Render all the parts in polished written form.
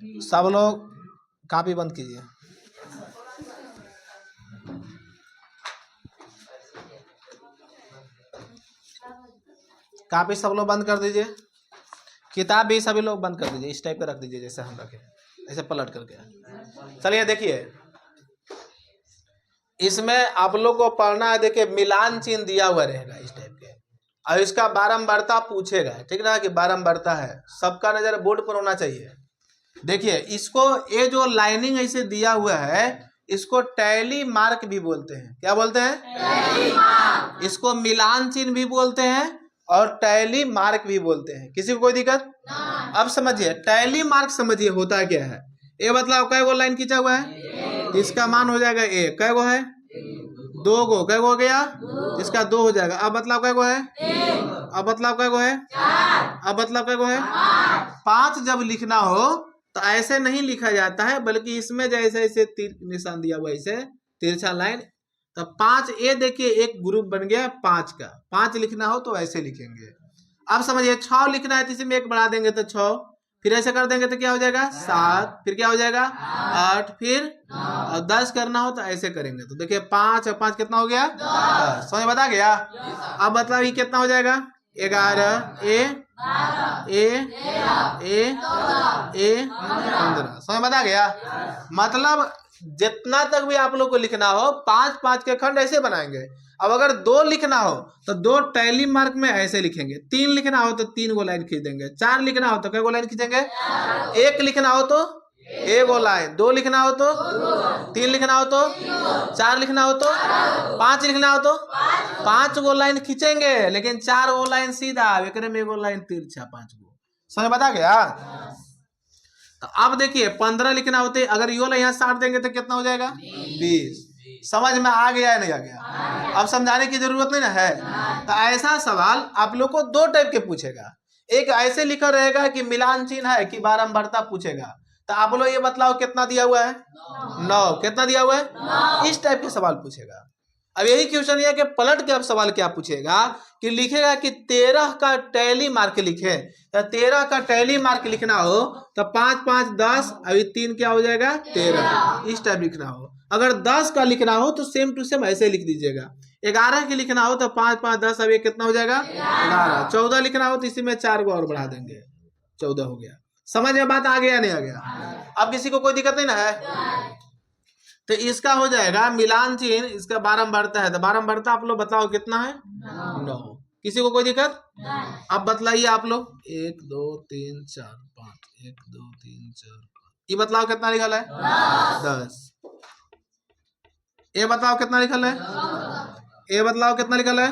सब लोग कॉपी बंद कीजिए। कॉपी सब लोग बंद कर दीजिए, किताब भी सभी लोग बंद कर दीजिए, इस टाइप का रख दीजिए जैसे हम रखे, ऐसे पलट करके। चलिए देखिए, इसमें आप लोग को पढ़ना है। देखिए मिलान चिन्ह दिया हुआ रहेगा इस टाइप के, और इसका बारंबारता पूछेगा, ठीक ना, कि बारंबारता है। सबका नजर बोर्ड पर होना चाहिए। देखिए इसको, ये जो लाइनिंग ऐसे दिया हुआ है इसको टैली मार्क भी बोलते हैं। क्या बोलते हैं? Tally mark. इसको मिलान चिन्ह भी बोलते हैं और टैली मार्क भी बोलते हैं। किसी को कोई दिक्कत? अब समझिए टैली मार्क, समझिए होता क्या है। ये मतलब कै गो लाइन खींचा हुआ है, इसका मान हो जाएगा एक। कै गो है? दो गो। कै गो हो गया? इसका दो हो जाएगा। अब मतलब कै गो है? अब मतलब कै गो है? अब मतलब कै गो है? पांच। जब लिखना हो तो ऐसे नहीं लिखा जाता है, बल्कि इसमें जैसे ऐसे तीर निशान दिया हुआ, ऐसे तिरछा लाइन, तो पांच। ये देखिए एक ग्रुप बन गया पांच का। पांच लिखना हो तो ऐसे लिखेंगे। अब समझिए 6 लिखना है तो इसमें एक बढ़ा देंगे तो 6, फिर ऐसे कर देंगे तो क्या हो जाएगा? 7, फिर क्या हो जाएगा? 8, फिर 10 करना हो तो ऐसे करेंगे। तो देखिए 5 और 5 कितना हो गया? 10। समझ बता गया? अब मतलब ये कितना हो जाएगा? 11 ए 15। समझ बता गया? मतलब जितना तक भी आप लोग को लिखना हो 5-5 के खंड ऐसे बनाएंगे। अब अगर 2 लिखना हो तो 2 टैली मार्क में ऐसे लिखेंगे। 3 लिखना हो तो 3 गो लाइन खींच देंगे। 4 लिखना हो तो कै गो लाइन खींचेंगे? 1 लिखना हो तो 1 गो लाइन। 2 लिखना हो तो 3 लिखना हो तो 4 लिखना हो तो 5 लिखना हो तो 5 गो लाइन खींचेंगे। लेकिन 4 गो लाइन सीधा, एक में 1 गो लाइन तिरछा, 5 गो। समझ बता गया? तो अब देखिए 15 लिखना होते, अगर यो यहाँ 60 देंगे तो कितना हो जाएगा? 20। समझ में आ गया है नहीं आ गया? अब समझाने की जरूरत नहीं ना है। तो ऐसा सवाल आप लोग को 2 टाइप के पूछेगा। एक ऐसे लिखा रहेगा कि मिलान चिन्ह है कि बारंबारता पूछेगा। तो आप लोग ये बतलाओ कितना दिया हुआ है? 9। कितना दिया हुआ है? इस टाइप के सवाल पूछेगा। अब यही क्वेश्चन है कि पलट के अब सवाल क्या पूछेगा कि लिखेगा कि 13 का टैली मार्क लिखे। तो 13 का टैली मार्क लिखना हो तो 5 5 10, अभी 3 क्या हो जाएगा? 13। इस टाइप लिखना हो। अगर 10 का लिखना हो तो सेम टू सेम ऐसे लिख दीजिएगा। 11 की लिखना हो तो 5 5 10, अभी कितना हो जाएगा? 11। 14 लिखना हो तो इसी में 4 गो और बढ़ा देंगे, 14 हो गया। समझ में बात आ गया नहीं आ गया? अब किसी को कोई दिक्कत नहीं ना है? तो इसका हो जाएगा मिलान चिन्ह, इसका बारंबारता है। तो बारंबारता आप लोग बताओ कितना है? 9। किसी को कोई दिक्कत? अब बतलाइए आप लोग। 1 2 3 4 5, 1 2 3 4 5। ये बतलाओ कितना लिखल है? 10। ये बताओ कितना लिखल है? ये बतलाओ कितना लिखल है?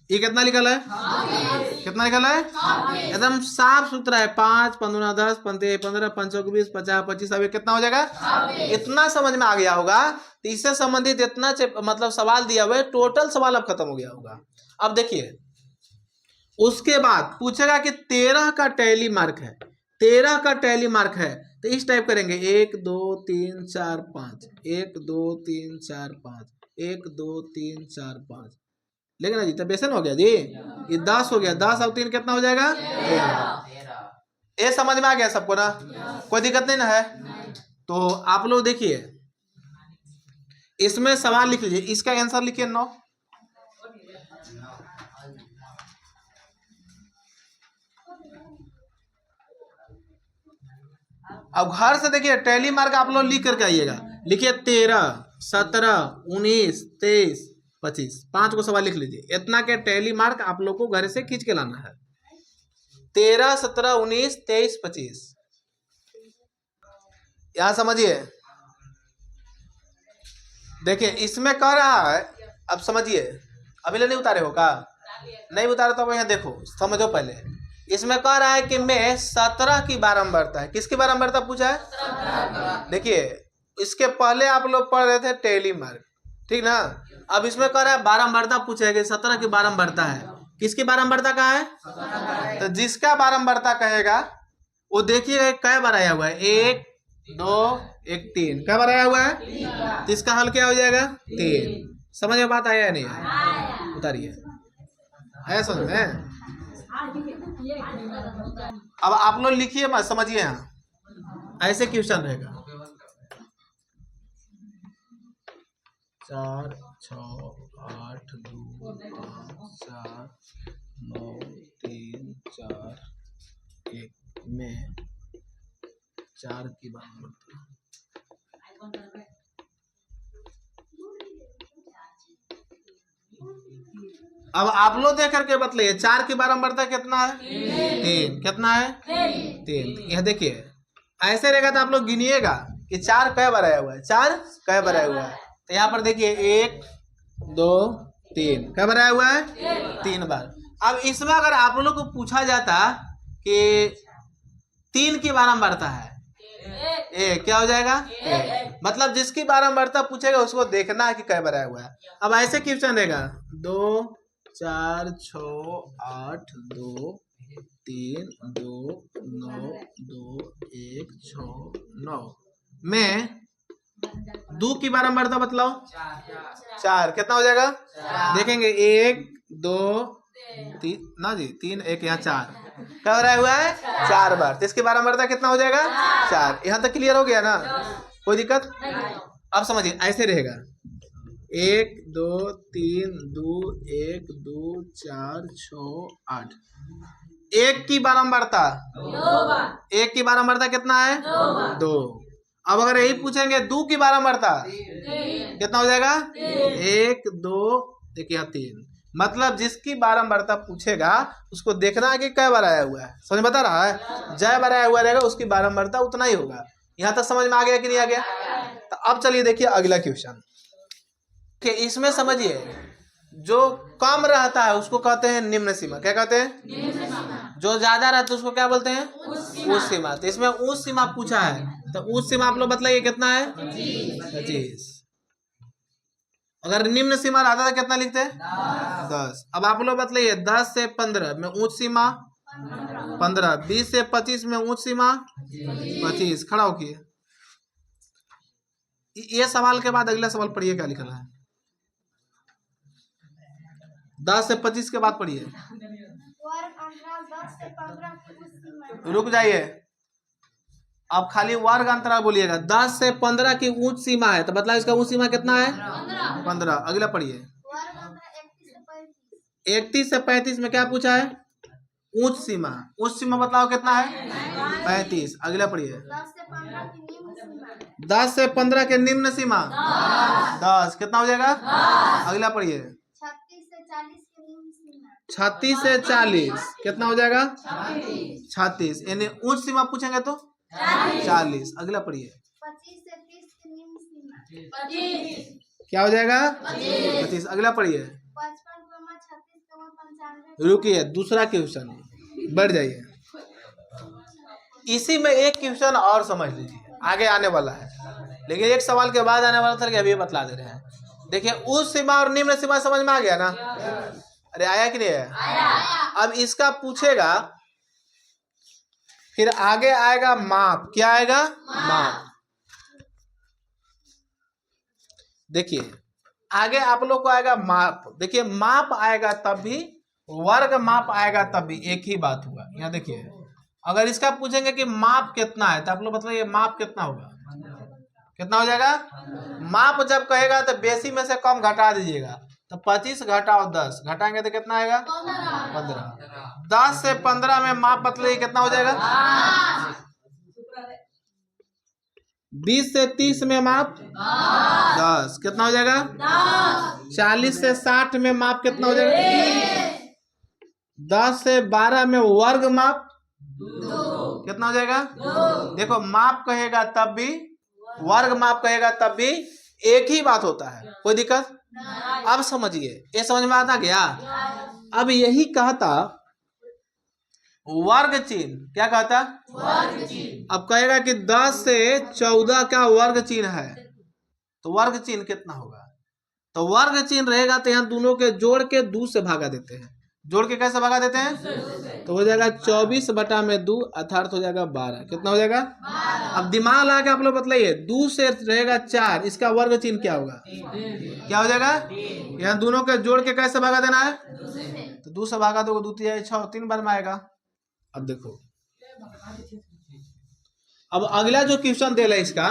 ये कितना लिखल है? कितना लिखल है? एकदम साफ सुथरा है। 5 15 10 15 15 5 20 50 25, अभी कितना हो जाएगा? इतना समझ में आ गया होगा। तो इससे संबंधित इतना मतलब सवाल दिया हुआ है, टोटल सवाल अब खत्म हो गया होगा। अब देखिए उसके बाद पूछेगा कि 13 का टैली मार्क है। 13 का टैली मार्क है तो इस टाइप करेंगे 1 2 3 4 5, 1 2 3 4 5, 1 2 3 4 5। लेकिन जी तब बेसन हो गया जी, ये 10 हो गया। 10 और 3 कितना हो जाएगा? 13। ये समझ में आ गया सबको ना? कोई दिक्कत नहीं ना है? तो आप लोग देखिए इसमें सवाल लिख लीजिए, इसका आंसर लिखिए 9। अब घर से देखिए टैली मार्क आप लोग लिख करके आइएगा। लिखिए 13 17 19 23 25, 5 को सवाल लिख लीजिए। इतना के टैली मार्क आप लोग को घर से खींच के लाना है। 13 17 19 23 25। यहां समझिए, देखिए इसमें कह रहा है, अब समझिए। अभी ले नहीं उतारे हो का? नहीं उतारे तो यहाँ देखो, समझो पहले। इसमें कह रहा है कि मैं 17 की बारंबारता है। किसकी बारंबारता पूछा है? देखिए इसके पहले आप लोग पढ़ रहे थे टैली मार्क, ठीक ना? अब इसमें कह रहा है बारंबारता पूछेगा। 17 की बारंबारता है। किसकी बारंबारता का है? तो जिसका बारंबारता कहेगा वो देखिए क्या बार आया हुआ है? 1 2 1 3। क्या बार आया हुआ है? तो इसका हल क्या हो जाएगा? 3। समझ में बात आया या नहीं? उतारिए। है समझ में? अब आप लोग लिखिए मत, समझिए यहाँ ऐसे क्वेश्चन रहेगा 4 6 8 2 5 4 9 3 4 1 में 4 की बराबर। अब आप लोग देख करके बतलाइए 4 की बारंबारता कितना है? 3। कितना है? 3। यह देखिए ऐसे रहेगा तो आप लोग गिनिएगा कि 4 कै बार आया हुआ है, 4 कै बार आया हुआ है। तो यहाँ पर देखिए 1 2 3 कै बार आया हुआ है? 3 बार। अब इसमें अगर आप लोग को पूछा जाता कि 3 की बारंबारता है, क्या हो जाएगा? मतलब जिसकी बारंबारता पूछेगा उसको देखना है कि कै बार आया हुआ है। अब ऐसे क्वेश्चन रहेगा 2 4 6 8 2 3 2 9 2 1 6 9 में 2 की बारंबारता बतलाओ। 4 कितना हो जाएगा? देखेंगे 1 2 3 ना जी 3 1 यहाँ 4 क्या रहा हुआ है? 4 बार। तो इसकी बारंबारता कितना हो जाएगा? 4। यहाँ तक क्लियर हो गया ना? कोई दिक्कत? अब समझिए ऐसे रहेगा 1 2 3 2 1 2 4 6 8। 1 की बारंबारता 1 की बारंबारता कितना है? 2। अब अगर यही पूछेंगे 2 की बारंबारता कितना हो जाएगा? 1 2 देखिए यहाँ 3। मतलब जिसकी बारंबारता पूछेगा उसको देखना है कि कै बार आया हुआ है। समझ बता रहा है? जय बार आया हुआ रहेगा उसकी बारंबारता उतना ही होगा। यहाँ तक समझ में आ गया कि नहीं आ गया? तो अब चलिए देखिए अगला क्वेश्चन कि इसमें समझिए जो कम रहता है उसको कहते हैं निम्न सीमा। क्या कहते हैं? जो ज्यादा रहता है उसको क्या बोलते हैं? उच्च सीमा। तो इसमें उच्च सीमा पूछा है तो उच्च सीमा आप लोग बतलाइए कितना है? 25। अगर निम्न सीमा रहता तो कितना लिखते हैं? 10। अब आप लोग बतलाइए 10 से 15 में उच्च सीमा 15। 20 से 25 में उच्च सीमा 25। खड़ा होकिए। ये सवाल के बाद अगला सवाल पढ़िए क्या लिखा है। 10 से 25 के बाद पढ़िए। रुक जाइए, अब खाली वर्ग अंतराल बोलिएगा। 10 से 15 की उच्च सीमा है तो मतलब इसका उच्च सीमा कितना है? 15। अगला पढ़िए। 31 से 35 में क्या पूछा है? उच्च सीमा। उच्च सीमा बताओ कितना है? 35। अगला पढ़िए। 10 से 15 के निम्न सीमा 10 कितना हो जाएगा? अगला पढ़िए। 36 से 40 कितना हो जाएगा? 36। यानी उच्च सीमा पूछेंगे तो 40। अगला पढ़िए। 25 से 30 की निम्न सीमा क्या हो जाएगा? 25। अगला पढ़िए। 55 रुकिए, दूसरा क्वेश्चन बढ़ जाइए। इसी में एक क्वेश्चन और समझ लीजिए, आगे आने वाला है लेकिन एक सवाल के बाद आने वाला था कि अभी बतला दे रहे हैं। देखिए उच्च सीमा और निम्न सीमा समझ में आ गया ना? अरे आया कि नहीं आया? अब इसका पूछेगा फिर आगे आएगा माप। क्या आएगा? माप। देखिए आगे आप लोग को आएगा माप। देखिए माप आएगा तब भी, वर्ग माप आएगा तब भी, एक ही बात होगा। यहाँ देखिए अगर इसका पूछेंगे कि माप कितना है तो आप लोग बताइए माप कितना होगा? कितना हो जाएगा? माप जब कहेगा तो बेसी में से कम घटा दीजिएगा। तो 25 घटाओ 10 घटाएंगे तो कितना आएगा? 15। 10 से 15 में माप बतलाइए कितना हो जाएगा? 20 से 30 में माप 10 कितना हो जाएगा? 40 से 60 में माप कितना हो जाएगा? 10 से 12 में वर्ग माप कितना हो जाएगा? देखो माप कहेगा तब भी, वर्ग माप कहेगा तब भी एक ही बात होता है। कोई दिक्कत? अब समझिए, ये समझ में आता गया? अब यही कहता वर्ग चिन्ह। क्या कहता? वर्ग चिन्ह। अब कहेगा कि 10 से 14 का वर्ग चिन्ह है तो वर्ग चिन्ह कितना होगा? तो वर्ग चिन्ह रहेगा तो यहाँ दोनों के जोड़ के 2 से भागा देते हैं जोड़ के कैसे भगा देते हैं? तो हो जाएगा 24/2 अर्थात हो जाएगा 12। कितना हो जाएगा? अब दिमाग लगा के आप लोग बतलाइए, 2 से रहेगा 4, इसका वर्ग चिन्ह क्या होगा? क्या हो जाएगा? यहाँ दोनों के जोड़ के कैसे भगा देना है? तो 2 से भागा दो, 2 तिया 6, 3 बार में आएगा। अब देखो, अब अगला जो क्वेश्चन दे रहा है इसका,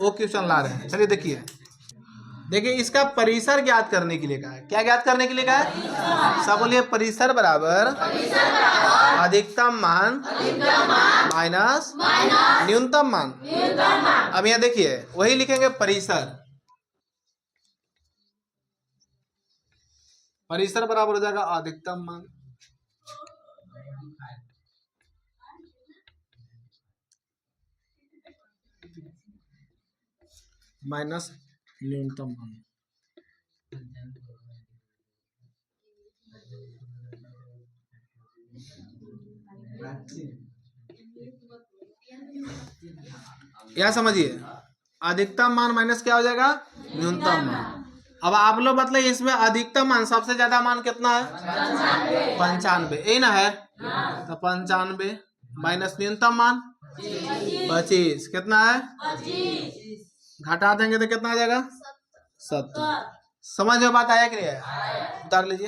वो क्वेश्चन ला रहे हैं। चलिए देखिए इसका परिसर ज्ञात करने के लिए कहा है। क्या ज्ञात करने के लिए कहा है? सब बोलिए, परिसर बराबर अधिकतम मान माइनस न्यूनतम मान। अब यहाँ देखिए वही लिखेंगे, परिसर बराबर हो जाएगा अधिकतम मान माइनस न्यूनतम मान। यह समझिए, अधिकतम मान माइनस क्या हो जाएगा? न्यूनतम मान। अब आप लोग मतलब इसमें अधिकतम मान, सबसे ज्यादा मान कितना है? 95, यही ना है? तो 95 माइनस न्यूनतम मान 25, कितना है? घटा देंगे तो कितना आ जाएगा? 70। समझ में बात आया कि नहीं आया? उतार लीजिए।